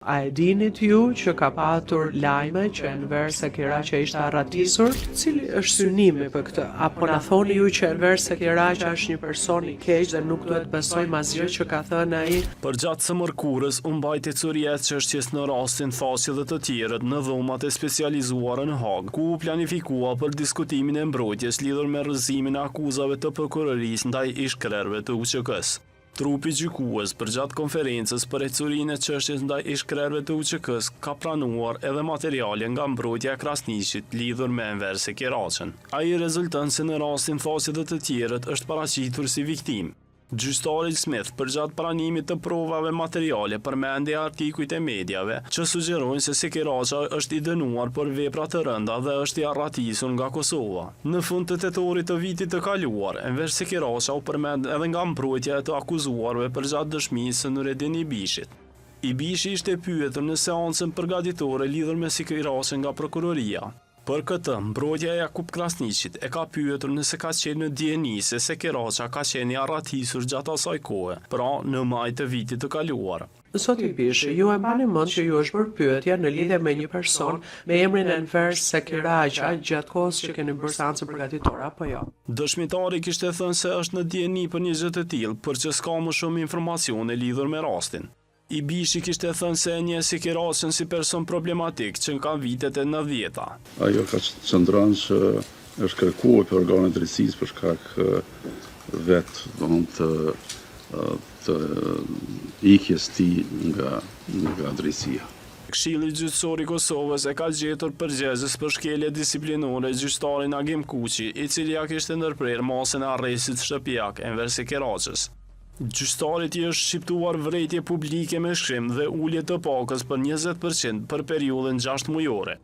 A e dinit ju që ka patur lajme që Enver Sekiraqa ishte arratisur? Cili është synimi për këtë? Apo na thoni ju që Enver Sekiraqa është një person i keq dhe nuk duhet besojmë asgjë që ka thënë ai? Përgjatë së mërkurës, u mbajti curia e çështjes në rastin Thasi dhe të tjerët në dhomat e specializuara në Hagë, ku u planifikua për diskutimin e mbrojtjes lidhur me rrëzimin e akuzave të prokurorisë ndaj ish-krerëve të UÇK-s. Trupi gjykues përgjatë konferencës për ecurinë e çështjes ndaj ish-krerëve të UÇK-s ka pranuar edhe materiale nga mbrojtja e Krasniqit lidhur me Enver Sekiraqën. Ai rezulton se në rastin Thasi dhe të tjerët është paraqitur si viktimë. Gjyqtari Smith përgjatë pranimit të provave materiale përmendi artikujt e mediave që sugjerojnë se Sekiraqa është i dënuar për vepra të rënda dhe është i arratisur nga Kosova. Në fund të tetorit të vitit të kaluar, Enver Sekiraqa u përmend edhe nga mbrojtja e të akuzuarve përgjatë dëshmisë së Nurettin Ibishit. Ibishi ishte pyetur në seancën përgatitore lidhur me Sekiraqën nga prokuroria. Për këtë, mbrojtja e Jakub Krasniqit e ka pyetur nëse ka qenë në dieni se Sekiraqa ka qenë i arratisur gjatë asaj kohe, pra në maj të vitit të kaluar. Zoti Ibishi, ju e mbani mend që ju është bërë pyetje në lidhje me një person me emrin Enver Sekiraqa gjatë kohës që keni bërë seancën përgatitore apo jo? Dëshmitari kishte thënë se është në dieni për një gjë të tillë, por që s'ka më shumë informacione lidhur me rastin. Ibishi kishte thënë se e njeh Sekiraqën si person problematik që nga vitet e 90-ta. Ajo ka qëndron që është kërkuar për organet drejtësisë për shkak të ikjes tij nga drejtësia. Këshilli gjyqësor i Kosovës e ka gjetur përgjegjës për shkelje disiplinore gjyqtarin Agim Kuqi, i cili ja kishte ndërprer masën e arrestit shtëpiak Enver Sekiraqës. Gjyqtarit i është shqiptuar vrejtje publike me shkrim dhe ulje të pakës për 20% për periudhën 6 mujore.